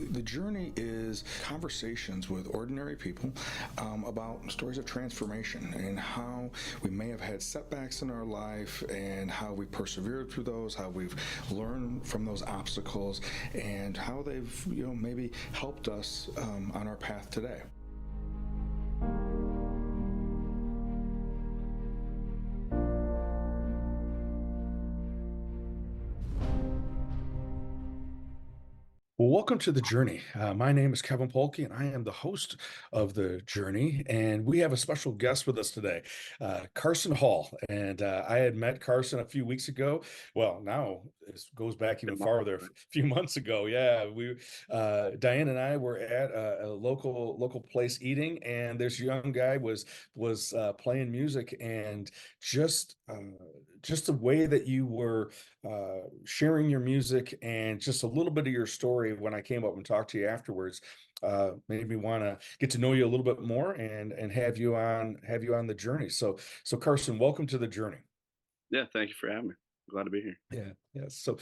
The journey is conversations with ordinary people about stories of transformation and how we may have had setbacks in our life and how we persevered through those, how we've learned from those obstacles, and how they've maybe helped us on our path today. Well, welcome to the journey. My name is Kevin Polky, and I am the host of the journey. And we have a special guest with us today, Carson Hall. And I had met Carson a few weeks ago. Well, now it goes back even farther, a few months ago. Yeah, Diane and I were at a local place eating, and this young guy was playing music, and just just the way that you were sharing your music and just a little bit of your story when I came up and talked to you afterwards made me want to get to know you a little bit more and have you on the journey. So Carson, welcome to the journey. Yeah, thank you for having me. Glad to be here. Yeah. So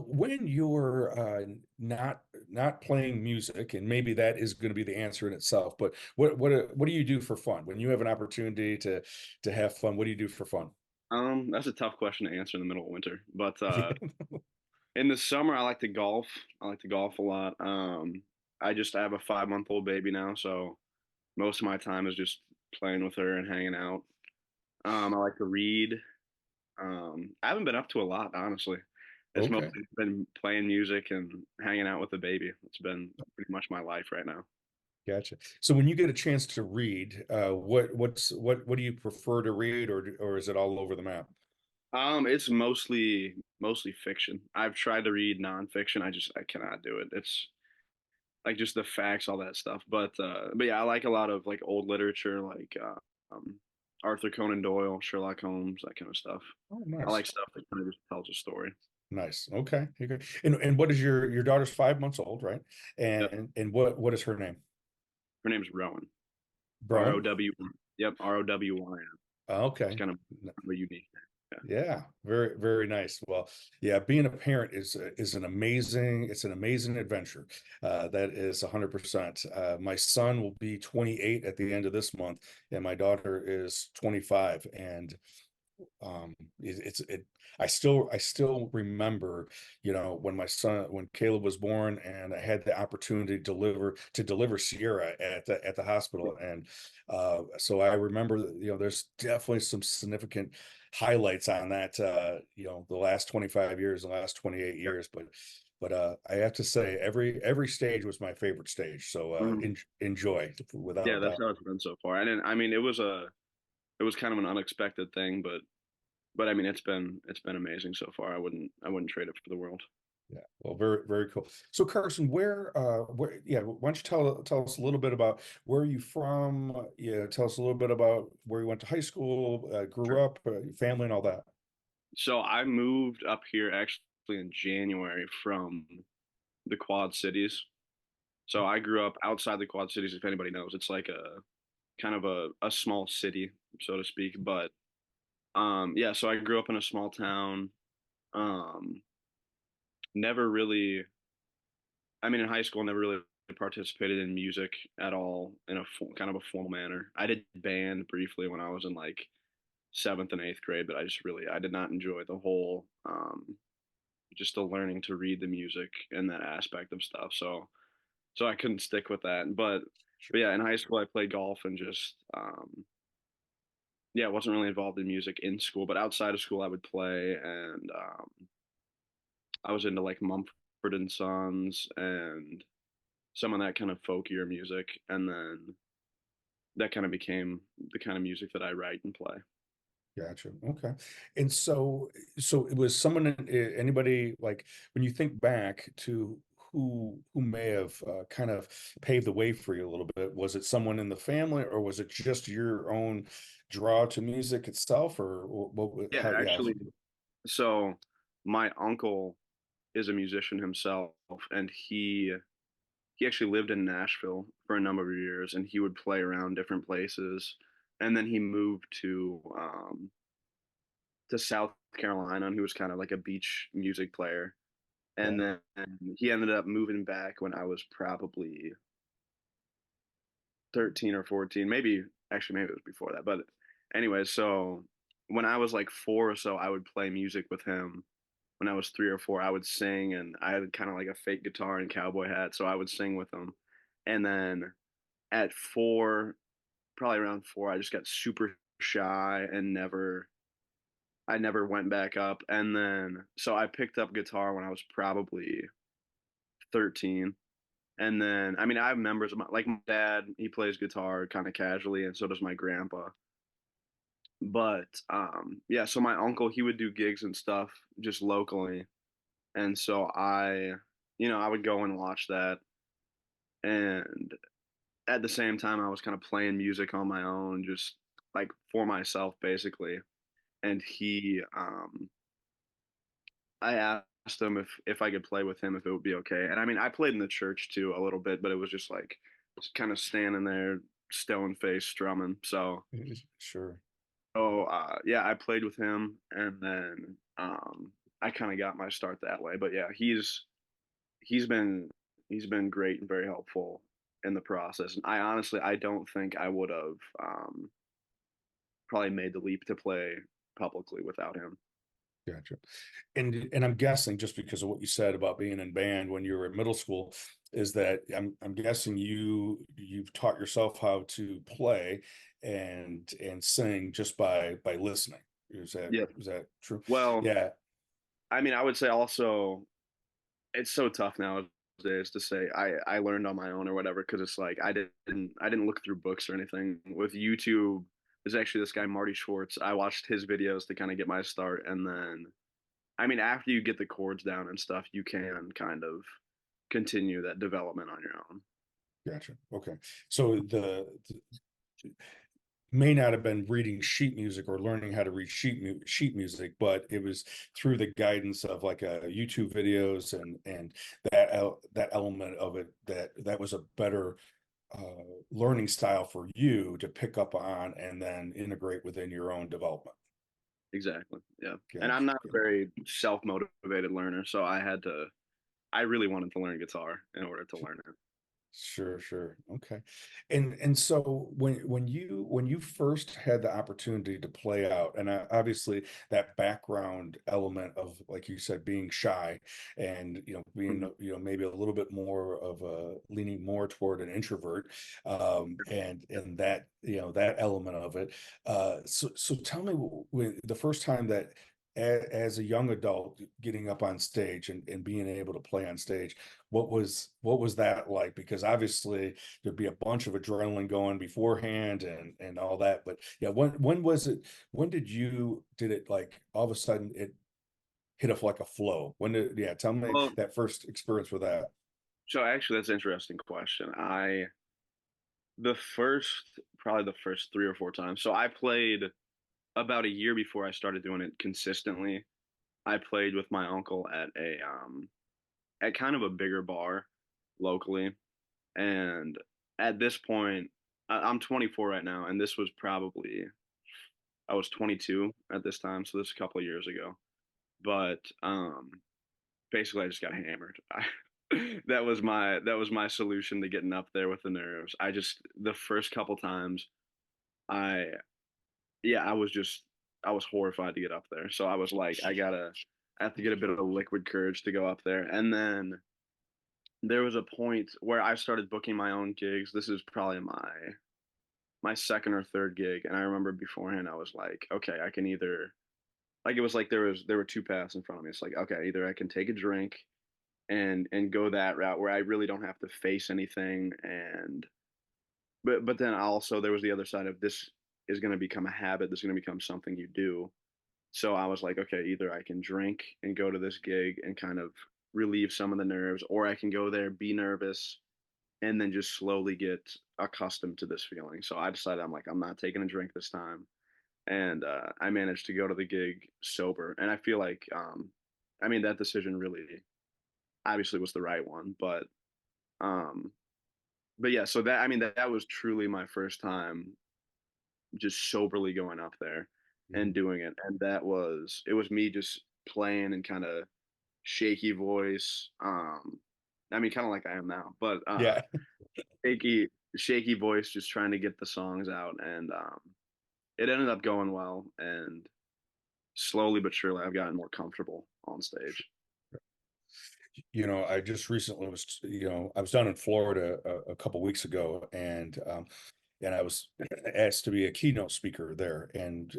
when you're not playing music, and maybe that is going to be the answer in itself, but what do you do for fun when you have an opportunity to have fun? What do you do for fun? That's a tough question to answer in the middle of winter. But Yeah. in the summer, I like to golf. I like to golf a lot. I have a 5-month-old baby now, so most of my time is just playing with her and hanging out. I like to read. I haven't been up to a lot, honestly. It's Okay. mostly been playing music and hanging out with the baby. It's been pretty much my life right now. Gotcha. So when you get a chance to read, what do you prefer to read, or is it all over the map? It's mostly fiction. I've tried to read nonfiction. I cannot do it. It's like just the facts, all that stuff. But yeah, I like a lot of like old literature, like um, Arthur Conan Doyle, Sherlock Holmes, that kind of stuff. Oh, I nice. like stuff that kind of just tells a story. Nice. Okay. Okay. And what is your daughter's 5 months old, right? Yep. And what is her name? Her name's Rowan. Rowan? ROW. Yep, ROWYN. It's Okay. kind of a unique name. Yeah, very, very nice. Well, yeah, being a parent is it's an amazing adventure. That is 100%. My son will be 28 at the end of this month, and my daughter is 25. And it's it I still remember, when Caleb was born, and I had the opportunity to deliver Sierra at the hospital. And so I remember that, there's definitely some significant highlights on that, the last 25 years, the last 28 Yep. years. But I have to say, every stage was my favorite stage. So Mhm. enjoy, without Yeah, a that's doubt. how it's been so far. I mean, it was kind of an unexpected thing, but I mean, it's been amazing so far. I wouldn't trade it for the world. Yeah, well, very, very cool. So Carson, yeah, why don't you tell us a little bit about where are you from? Yeah, tell us a little bit about where you went to high school, Sure. grew up, your family, and all that. So I moved up here actually in January from the Quad Cities. So I grew up outside the Quad Cities, if anybody knows. It's like a kind of a small city, so to speak. But yeah, so I grew up in a small town. Um, never really, I mean, in high school, never really participated in music at all in a kind of a formal manner. I did band briefly when I was in like seventh and eighth grade, but I did not enjoy the whole just the learning to read the music and that aspect of stuff. So I couldn't stick with that. But Sure. yeah, in high school I played golf and just yeah, I wasn't really involved in music in school, but outside of school I would play, and I was into like Mumford and Sons and some of that kind of folkier music, and then that kind of became the kind of music that I write and play. Gotcha. Okay. And so it was someone, anybody, like, when you think back to who may have kind of paved the way for you a little bit, was it someone in the family, or was it just your own draw to music itself, or Yeah, how, yeah. actually, so my uncle is a musician himself, and he actually lived in Nashville for a number of years, and he would play around different places, and then he moved to South Carolina, and he was kind of like a beach music player. And then he ended up moving back when I was probably 13 or 14, maybe actually maybe it was before that. But anyway, so when I was like 4 or so, I would play music with him. When I was 3 or 4, I would sing, and I had kind of like a fake guitar and cowboy hat, so I would sing with him. And then at 4, probably around 4, I just got super shy and I never went back up. And then so I picked up guitar when I was probably 13. And then, I mean, I have members of my dad, he plays guitar kind of casually, and so does my grandpa. But yeah, so my uncle, he would do gigs and stuff just locally. And so I would go and watch that. And at the same time, I was kind of playing music on my own, just like for myself, basically. And I asked him if I could play with him, if it would be okay. And I mean, I played in the church too a little bit, but it was just kind of standing there, stone face, strumming. So, Sure. yeah, I played with him, and then I kind of got my start that way. But yeah, he's been he's been great and very helpful in the process. And I don't think I would have probably made the leap to play publicly without him. Gotcha. And I'm guessing just because of what you said about being in band when you were in middle school, is that I'm guessing you've taught yourself how to play and sing just by listening. Yeah. Is that true? Well, Yeah. I mean, I would say also it's so tough nowadays to say I learned on my own or whatever, because it's like I didn't look through books or anything. With YouTube, there's actually this guy Marty Schwartz. I watched his videos to kind of get my start, and then I mean, after you get the chords down and stuff, you can kind of continue that development on your own. Gotcha. Okay. So may not have been reading sheet music or learning how to read sheet music, but it was through the guidance of like YouTube videos and that element of it that was a better learning style for you to pick up on and then integrate within your own development. Exactly. Yeah. And I'm Gotcha. not a very self-motivated learner, so I really wanted to learn guitar in order to learn it. Sure, sure. Okay. And so when you first had the opportunity to play out, and obviously that background element of, like you said, being shy and being Mhm. maybe a little bit more of a leaning more toward an introvert, and that that element of it. So tell me when the first time that as a young adult getting up on stage and being able to play on stage, what was that like? Because obviously there'd be a bunch of adrenaline going beforehand and all that. But yeah, when was it? When did it like all of a sudden it hit off like a flow? When did yeah? Tell me Well, that first experience with that. so actually that's an interesting question. Probably the first 3 or 4 times. So I played about a year before I started doing it consistently. I played with my uncle at kind of a bigger bar locally. And at this point, I'm 24 right now, and this was probably I was 22 at this time, so this is a couple of years ago. But basically, I just got hammered. That was my solution to getting up there with the nerves. The first couple times, I yeah, I was horrified to get up there. So I was like, I have to get a bit of liquid courage to go up there. And then there was a point where I started booking my own gigs. This is probably my second or third gig, and I remember beforehand I was like, okay, I can either like it was like there were two paths in front of me. It's like, okay, either I can take a drink and go that route where I really don't have to face anything, and but then also there was the other side of this is going to become a habit. This is going to become something you do. So I was like, okay, either I can drink and go to this gig and kind of relieve some of the nerves, or I can go there, be nervous, and then just slowly get accustomed to this feeling. So I decided I'm not taking a drink this time, and I managed to go to the gig sober. And I feel like, I mean, that decision really obviously was the right one, um, but yeah. So that I mean that was truly my first time just soberly going up there and Mhm. doing it, and it was me just playing and kind of shaky voice. I mean, kind of like I am now, but Yeah. shaky, shaky voice, just trying to get the songs out, and it ended up going well. And slowly but surely, I've gotten more comfortable on stage. I just recently was, I was down in Florida a couple weeks ago, and I was asked to be a keynote speaker there. And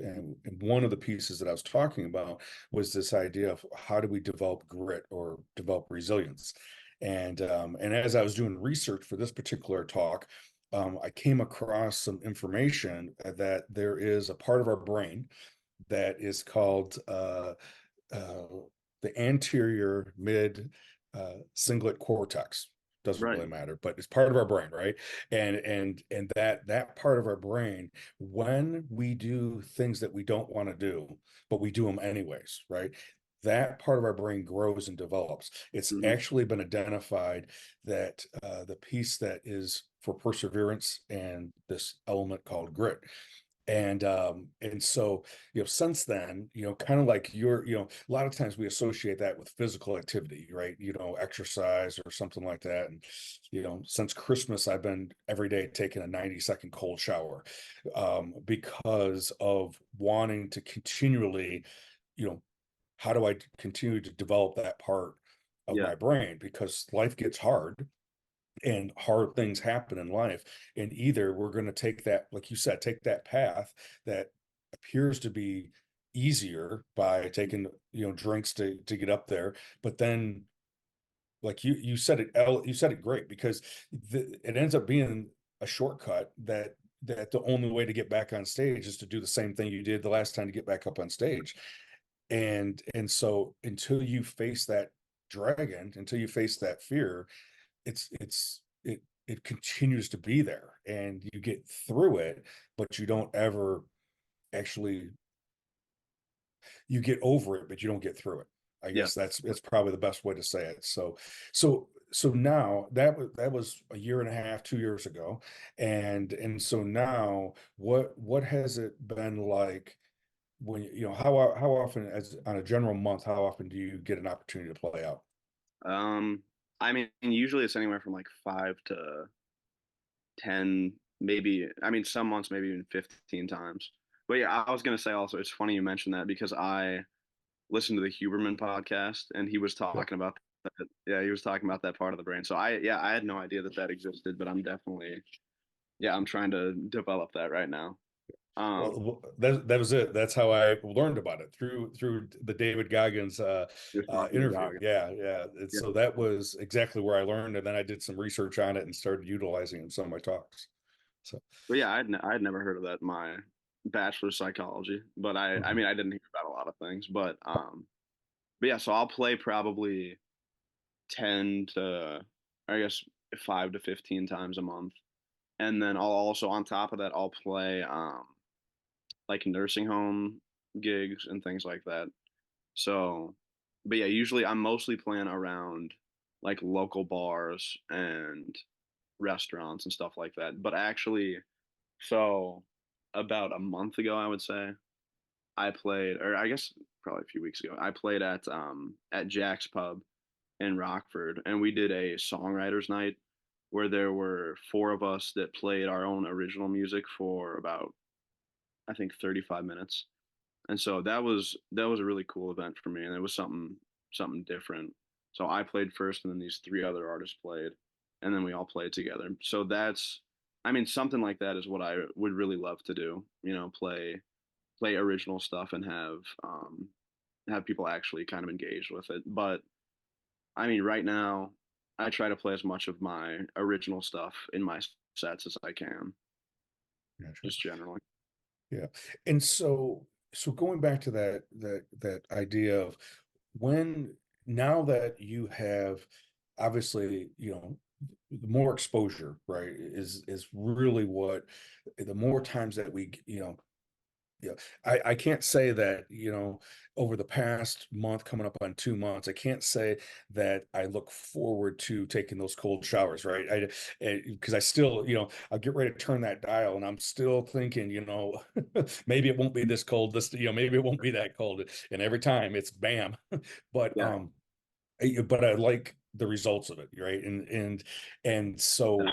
one of the pieces that I was talking about was this idea of how do we develop grit or develop resilience. And as I was doing research for this particular talk, I came across some information that there is a part of our brain that is called uh, the anterior mid cingulate cortex. Doesn't Right. really matter, but it's part of our brain, right? And that part of our brain, when we do things that we don't want to do, but we do them anyways, right? That part of our brain grows and develops. It's Hmm. actually been identified that the piece that is for perseverance and this element called grit. And so, since then, kind of like a lot of times we associate that with physical activity, right? Exercise or something like that. And since Christmas I've been every day taking a 90-second cold shower, because of wanting to continually, you know how do I continue to develop that part of Yeah. my brain, because life gets hard and hard things happen in life. And either we're going to take that, like you said, take that path that appears to be easier by taking, drinks to get up there. But then, like you said it great, because it ends up being a shortcut that the only way to get back on stage is to do the same thing you did the last time to get back up on stage. And so until you face that dragon, until you face that fear, it continues to be there, and you get through it, but you don't ever actually, you get over it, but you don't get through it. I Yeah. guess that's probably the best way to say it. So now that was a year and a half, 2 years ago. And so now what has it been like when how often, as on a general month, how often do you get an opportunity to play out? Um, I mean, usually it's anywhere from like 5 to 10, maybe. I mean, some months maybe even 15 times. But yeah, I was gonna say also, it's funny you mentioned that because I listened to the Huberman podcast and he was Yeah. talking about that. Yeah, he was talking about that part of the brain. So I had no idea that that existed, but I'm definitely, yeah, I'm trying to develop that right now. Um, That was it. That's how I learned about it, through the David Goggins just talking to interview. Gaga. Yeah, yeah. And Yeah. so that was exactly where I learned, and then I did some research on it and started utilizing it in some of my talks. So, But yeah, I had never heard of that in my bachelor's psychology, but I mhm. mean I didn't hear about a lot of things, but yeah, so I'll play probably 10 to, I guess, 5 to 15 times a month. And then I'll also, on top of that, I'll play like nursing home gigs and things like that. So, but yeah, usually I'm mostly playing around like local bars and restaurants and stuff like that. But actually, so about a month ago, I would say, I played, or I guess probably a few weeks ago, I played at Jack's Pub in Rockford, and we did a songwriters night where there were four of us that played our own original music for about, I think, 35 minutes. And so that was a really cool event for me, and it was something different. So I played first, and then these three other artists played, and then we all played together. So that's, I mean, something like that is what I would really love to do. Play original stuff and have people actually kind of engaged with it. But I mean, right now, I try to play as much of my original stuff in my sets as I can, Gotcha. just generally. Yeah. And so going back to that idea of when, now that you have, obviously, the more exposure, right, is really what, the more times that we, yeah, I can't say that, over the past month, coming up on 2 months, I can't say that I look forward to taking those cold showers, right? Because I still, I'll get ready to turn that dial, and I'm still thinking, maybe it won't be this cold, maybe it won't be that cold. And every time it's bam. But Yeah. but I like the results of it, right? And so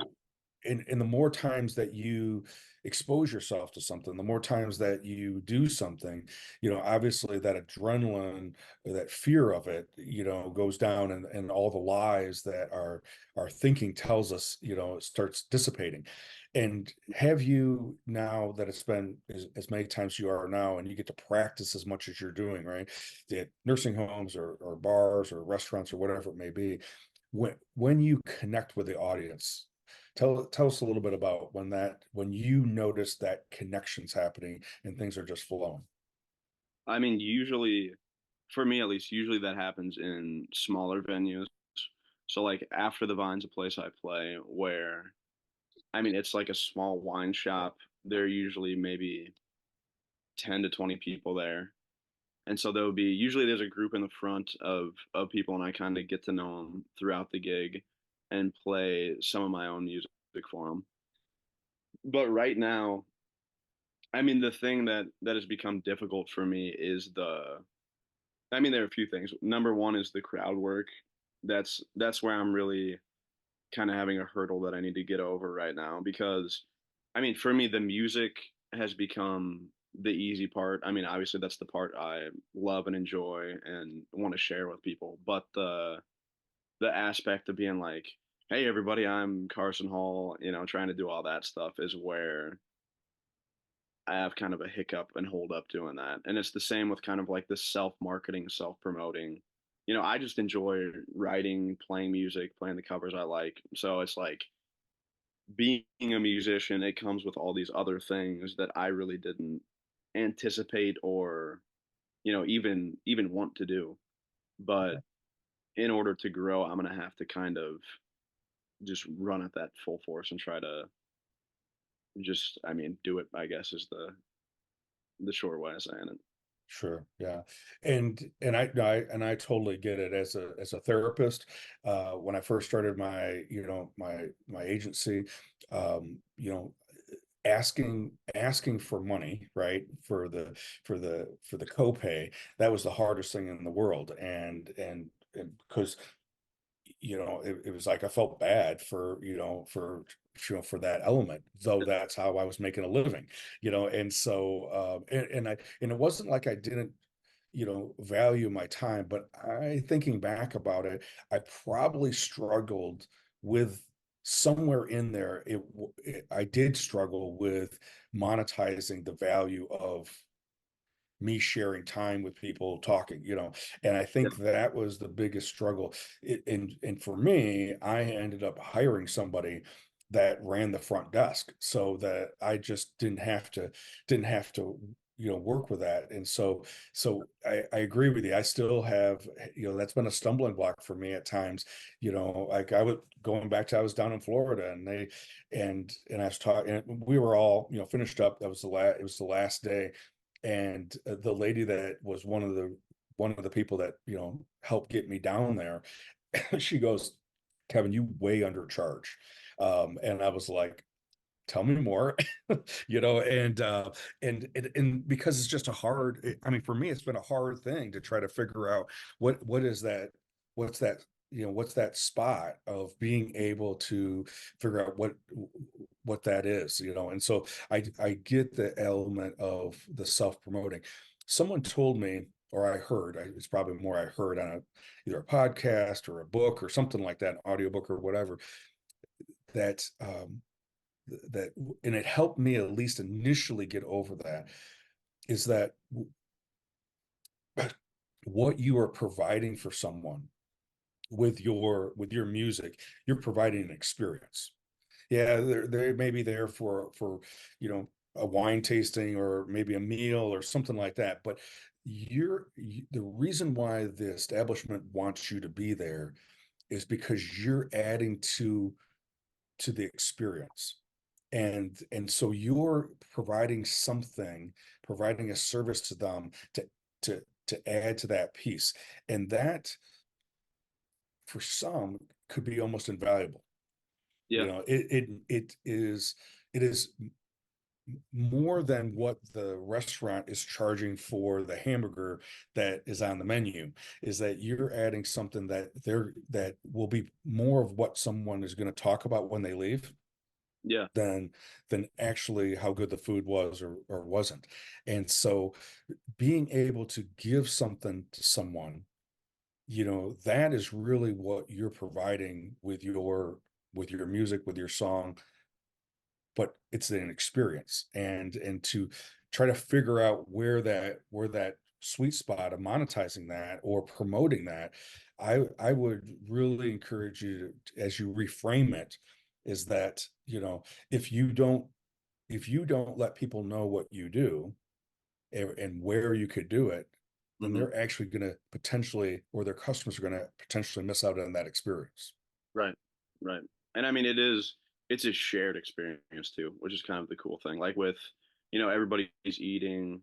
and the more times that you expose yourself to something, the more times that you do something, obviously that adrenaline, or that fear of it, goes down, and all the lies that our thinking tells us, it starts dissipating. And have you, now that it's been as many times you are now, and you get to practice as much as you're doing, right? The nursing homes or bars or restaurants or whatever it may be, when you connect with the audience, tell us a little bit about when you notice that connection's happening and things are just flowing. I mean, usually, for me at least, usually that happens in smaller venues. So like after the Vine's a place I play where I mean it's like a small wine shop. There are usually maybe 10 to 20 people there. And so there'll be usually there's a group in the front of people and I kind of get to know them throughout the gig and play some of my own music for them. But right now, I mean the thing that has become difficult for me is I mean there are a few things. Number one is the crowd work. That's where I'm really kind of having a hurdle that I need to get over right now because I mean for me the music has become the easy part. I mean obviously that's the part I love and enjoy and want to share with people, but the aspect of being like, hey everybody, I'm Carson Hall, trying to do all that stuff is where I have kind of a hiccup and hold up doing that. And it's the same with kind of like the self-marketing, self-promoting. I just enjoy writing, playing music, playing the covers I like. So it's like being a musician, it comes with all these other things that I really didn't anticipate or, even want to do. But in order to grow, I'm gonna have to kind of just run at that full force and try to just, I mean, do it, I guess is the short way of saying it. Sure. Yeah. And I totally get it as a therapist. When I first started my agency, you know, asking for money, right? For the copay, that was the hardest thing in the world. And because it was like I felt bad for that element, though that's how I was making a living, and so and it wasn't like I didn't value my time, but thinking back about it, I probably struggled with somewhere in there. I did struggle with monetizing the value of me sharing time with people talking, and I Yep. think that was the biggest struggle. And for me, I ended up hiring somebody that ran the front desk so that I just didn't have to work with that. And so I agree with you. I still have, that's been a stumbling block for me at times. Like I was going back to, I was down in Florida, and I was talking, and we were all finished up. That was the last, it was the last day, and the lady that was one of the people that helped get me down there, she goes, Kevin, you way undercharge. And I was like, tell me more. And because it's just I mean, for me it's been a hard thing to try to figure out what is that, what's that spot of being able to figure out what that is, and so I get the element of the self-promoting. Someone told me, or I heard, it's probably more I heard on either a podcast or a book or something like that, an audiobook or whatever, that that and it helped me at least initially get over that, is that what you are providing for someone with your music, you're providing an experience. Yeah, they may be there for a wine tasting or maybe a meal or something like that, but the reason why the establishment wants you to be there is because you're adding to the experience. And so you're providing something, providing a service to them to add to that piece. And that, for some, could be almost invaluable. Yeah. It is more than what the restaurant is charging for the hamburger that is on the menu, is that you're adding something that will be more of what someone is going to talk about when they leave Yeah. than actually how good the food was or wasn't. And so being able to give something to someone, that is really what you're providing with your music, with your song, but it's an experience. And to try to figure out where that sweet spot of monetizing that or promoting that, I would really encourage you to, as you reframe it, is that, if you don't let people know what you do, and where you could do it, then Hmm. they're actually going to potentially, or their customers are going to potentially miss out on that experience. Right. Right. And I mean, it's a shared experience too, which is kind of the cool thing. Like with, everybody's eating,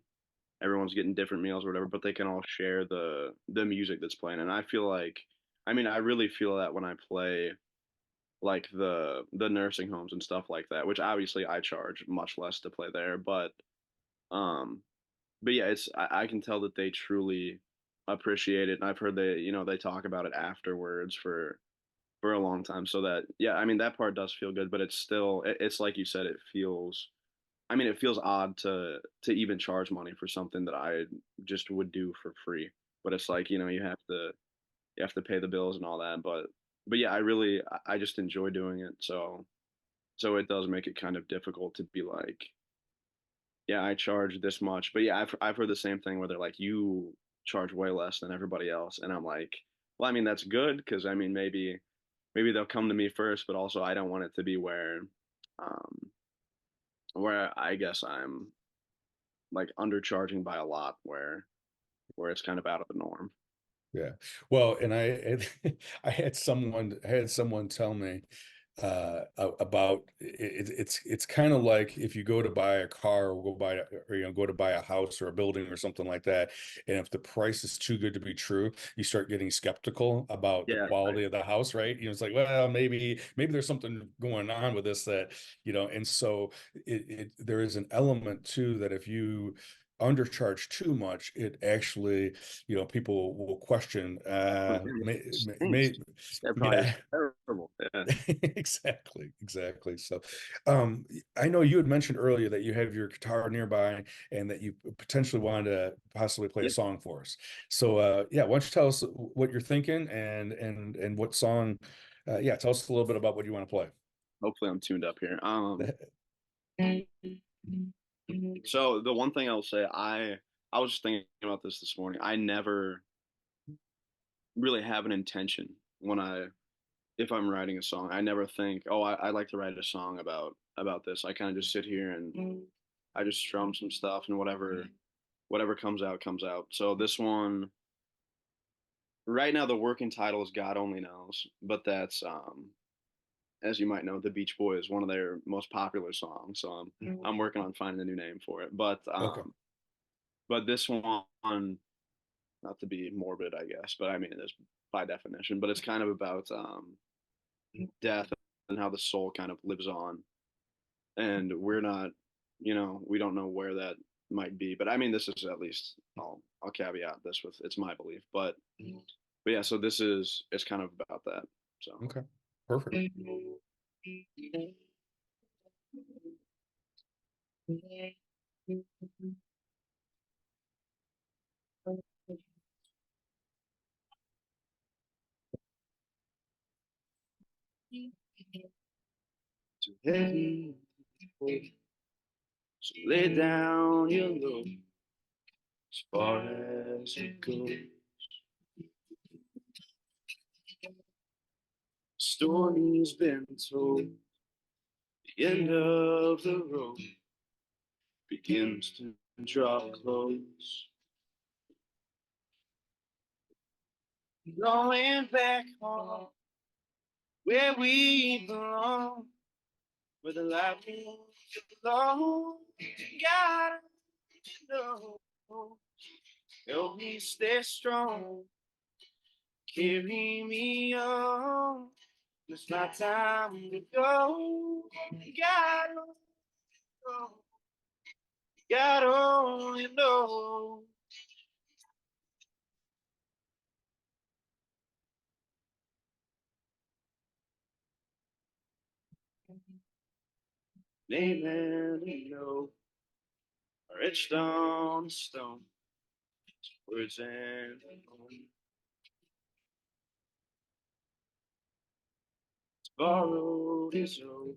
everyone's getting different meals or whatever, but they can all share the music that's playing. And I feel like, I mean, I really feel that when I play like the nursing homes and stuff like that, which obviously I charge much less to play there, um but yeah, I can tell that they truly appreciate it. And I've heard they talk about it afterwards for a long time. So that, yeah, I mean, that part does feel good, but it's still, it's like you said, I mean, it feels odd to even charge money for something that I just would do for free. But it's like, you have to pay the bills and all that. But yeah, I just enjoy doing it. So it does make it kind of difficult to be like, yeah, I charge this much. But yeah, I've heard the same thing where they're like, you charge way less than everybody else, and I'm like, well, I mean, that's good because I mean, maybe they'll come to me first, but also I don't want it to be um, where I guess I'm like undercharging by a lot, where it's kind of out of the norm. Yeah. Well, and I had someone tell me about it's kind of like if you go to buy a car or go to buy a house or a building or something like that, and if the price is too good to be true, you start getting skeptical about the Yeah, right. quality of the house, right? It's like, well, maybe there's something going on with this that, and so there is an element too that if you undercharge too much, it actually, people will question, Thanks. That probably is yeah. terrible. Yeah. Exactly. So, um, I know you had mentioned earlier that you have your guitar nearby and that you potentially wanted to possibly play a Yeah. song for us. So, yeah, why don't you tell us what you're thinking and what song? Yeah, tell us a little bit about what you want to play. Hopefully I'm tuned up here. So the one thing I'll say, I was just thinking about this morning. I never really have an intention when if I'm writing a song. I never think, oh, I'd like to write a song about this. I kind of just sit here and I just strum some stuff and whatever comes out comes out. So this one right now the working title is God Only Knows, but that's as you might know, the Beach Boys, one of their most popular songs. So I'm working on finding a new name for it. Okay. But this one, not to be morbid, I guess, but I mean it is by definition, but it's kind of about death and how the soul kind of lives on. And we're not, we don't know where that might be. But I mean, this is at least I'll caveat this with it's my belief. But yeah, so it's kind of about that. So Okay. Perfect. too heavy, so lay down your load as far as it goes. Story's been told, the end of the road begins to draw close. Going back home where we belong, where the light moves alone. Gotta know, help me stay strong, carry me on. It's my time to go. Gotta go. God only knows. Amen, you know, etched on stone, words and borrowed his own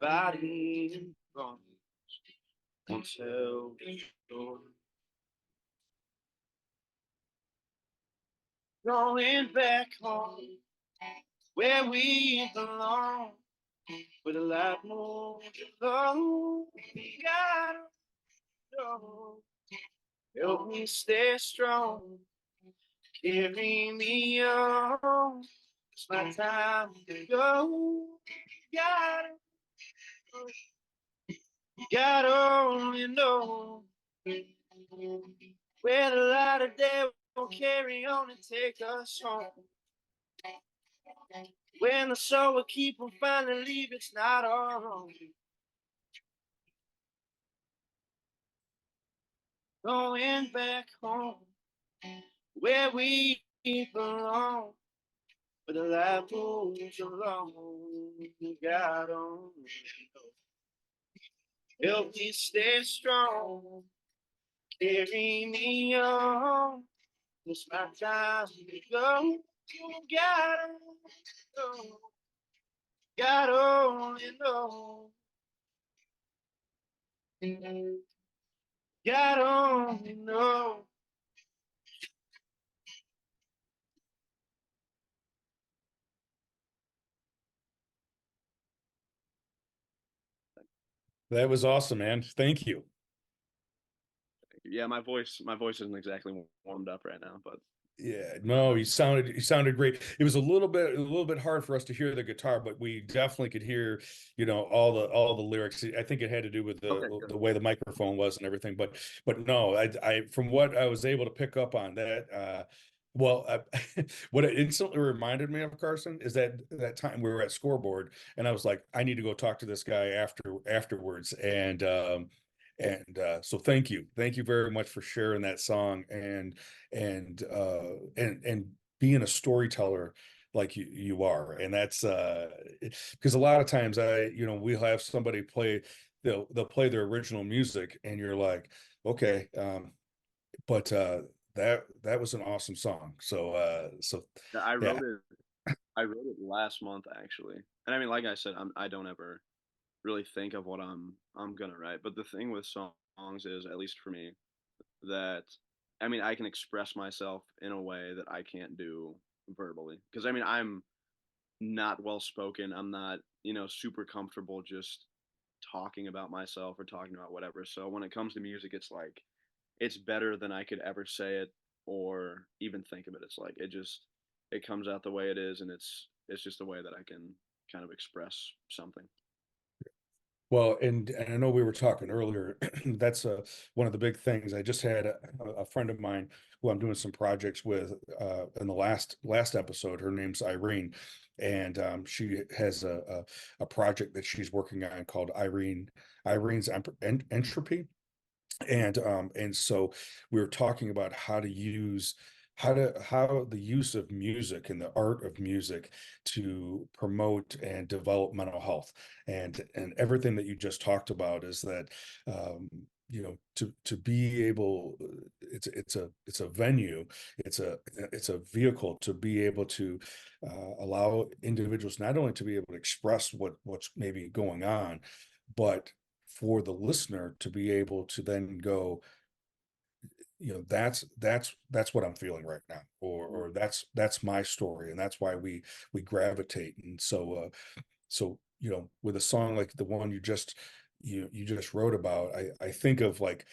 body and gone, once held his shore. Going back home where we belong, with a lot more to love. God, oh, help me stay strong, carry me on. It's my time to go. God, God only knows where the light of day will carry on and take us home. When the soul will keep on finally leave, it's not all wrong. Going back home where we belong, but the life moves along. God only knows. Help me stay strong, carry me on. It's my time to go. God only knows. God only knows. God only knows. That was awesome, man. Thank you. Yeah, my voice isn't exactly warmed up right now, but Yeah, uh, no, you sounded great. It was a little bit hard for us to hear the guitar, but we definitely could hear, all the lyrics. I think it had to do with okay, the good. the way the microphone was and everything. But no, I from what I was able to pick up on that, well, what it instantly reminded me of, Carson, is that time we were at Scoreboard, and I was like, I need to go talk to this guy afterwards, and so thank you very much for sharing that song and being a storyteller like you are. And that's because a lot of times we'll have somebody play, they'll play their original music and you're like, okay, but that was an awesome song. So Yeah, I yeah. wrote it. I wrote it last month actually, and I mean, like I said, I don't ever really think of what I'm gonna write. But the thing with songs is, at least for me, that I mean, I can express myself in a way that I can't do verbally. Because I mean, I'm not well spoken. I'm not, super comfortable just talking about myself or talking about whatever. So when it comes to music, it's like it's better than I could ever say it or even think of it. It's like it comes out the way it is, and it's just a way that I can kind of express something. Well, and I know we were talking earlier. That's one of the big things. I just had a friend of mine who I'm doing some projects with in the last episode. Her name's Irene, and she has a project that she's working on called Irene's Entropy. And so we were talking about how the use of music and the art of music to promote and develop mental health, and everything that you just talked about is that, to be able, it's a venue, it's a vehicle to be able to allow individuals not only to be able to express what's maybe going on, but for the listener to be able to then go, that's what I'm feeling right now, or that's my story, and that's why we gravitate. And so with a song like the one you just wrote about, I think of, like,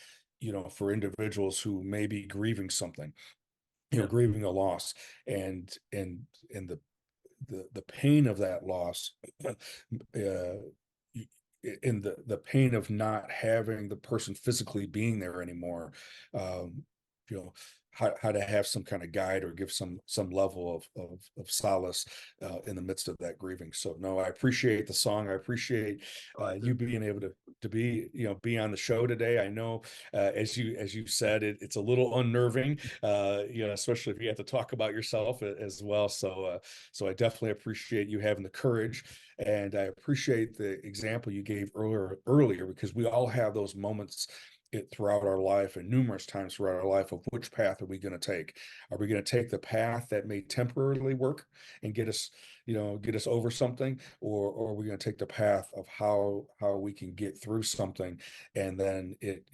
for individuals who may be grieving something, Yeah. grieving a loss, and the pain of that loss, uh, in the pain of not having the person physically being there anymore. you know, how to have some kind of guide or give some level of solace in the midst of that grieving. So no, I appreciate the song. I appreciate I liked it. you being able to be, be on the show today. I know, as you said, it's a little unnerving, especially if you have to talk about yourself as well. So I definitely appreciate you having the courage, and I appreciate the example you gave earlier, because we all have those moments throughout our life, and numerous times throughout our life, of which path are we going to take. Are we going to take the path that may temporarily work and get us over something, or are we going to take the path of how we can get through something, and then it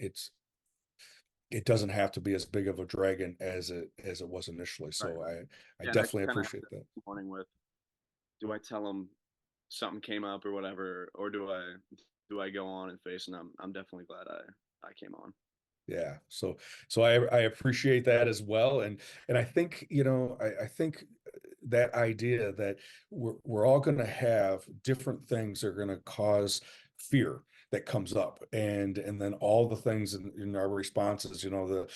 doesn't have to be as big of a dragon as it was initially. Right. So I Yeah, and I definitely kind of had appreciate this that. morning with, do I tell them something came up or whatever, or do I go on and face? And I'm definitely glad I came on. Yeah. So I appreciate that as well. And I think, I think that idea that we're all going to have different things that are going to cause fear that comes up, and then all the things in our responses, the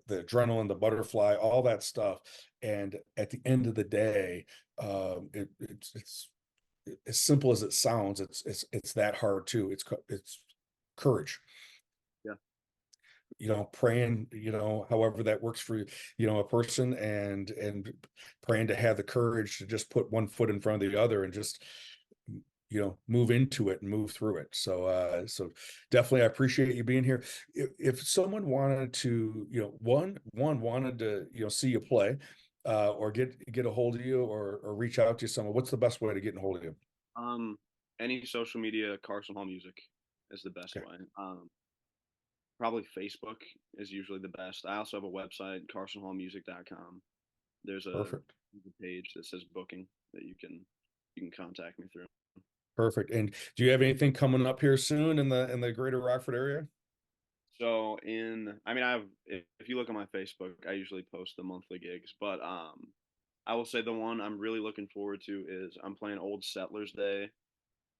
adrenaline, the butterfly, all that stuff. And at the end of the day, it's as simple as it sounds. It's that hard too. It's courage, Yeah. praying, however that works for a person, and praying to have the courage to just put one foot in front of the other, and just move into it and move through it. So definitely I appreciate you being here. If someone wanted to, one wanted to, see you play, or get a hold of you, or reach out to you, someone, what's the best way to get in hold of you? Um, any social media, Carson Hall Music is the best Okay, way. Probably Facebook is usually the best. I also have a website, carsonhallmusic.com. There's a page that says booking that you can contact me through. perfect. And do you have anything coming up here soon in the greater Rockford area? So I mean, if you look on my Facebook, I usually post the monthly gigs, but I will say the one I'm really looking forward to is I'm playing Old Settlers Day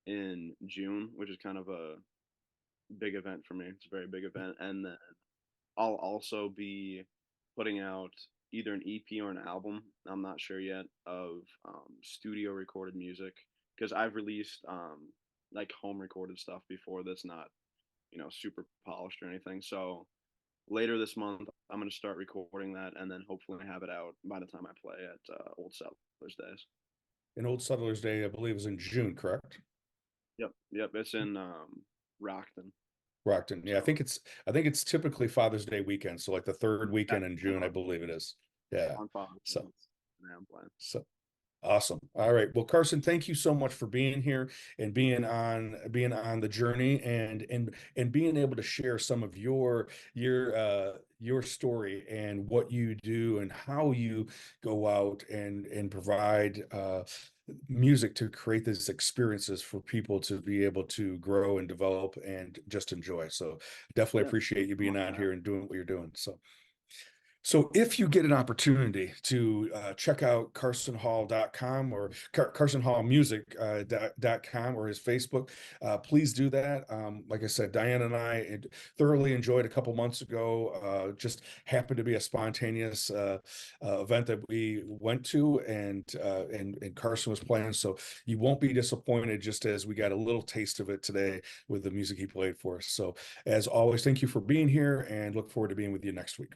in June, which is kind of a big event for me. It's a very big event, and then I'll also be putting out either an EP or an album. I'm not sure yet, of studio recorded music, because I've released like home recorded stuff before that's not super polished or anything. So later this month, I'm going to start recording that, and then hopefully have it out by the time I play at Old Settlers Days. And Old Settlers Day, I believe, is in June, correct? Yep, yep. It's in Rockton. Rockton. Yeah, I So think it's I think it's typically Father's Day weekend, so like the third that's weekend in June, I believe it is. Yeah. on Father's Day. So I'm playing. so awesome. All right. Well, Carson, thank you so much for being here, and being on the journey, and being able to share some of your story, and what you do, and how you go out and provide music to create these experiences for people to be able to grow and develop and just enjoy. So definitely Yeah. appreciate Thanks you so being much on for here having and doing what you're doing. So if you get an opportunity to check out carsonhall.com, or carsonhallmusic.com, or his Facebook, please do that. Like I said, Diane and I thoroughly enjoyed a couple months ago. Just happened to be a spontaneous event that we went to, and Carson was playing. So you won't be disappointed, just as we got a little taste of it today with the music he played for us. So as always, thank you for being here, and look forward to being with you next week.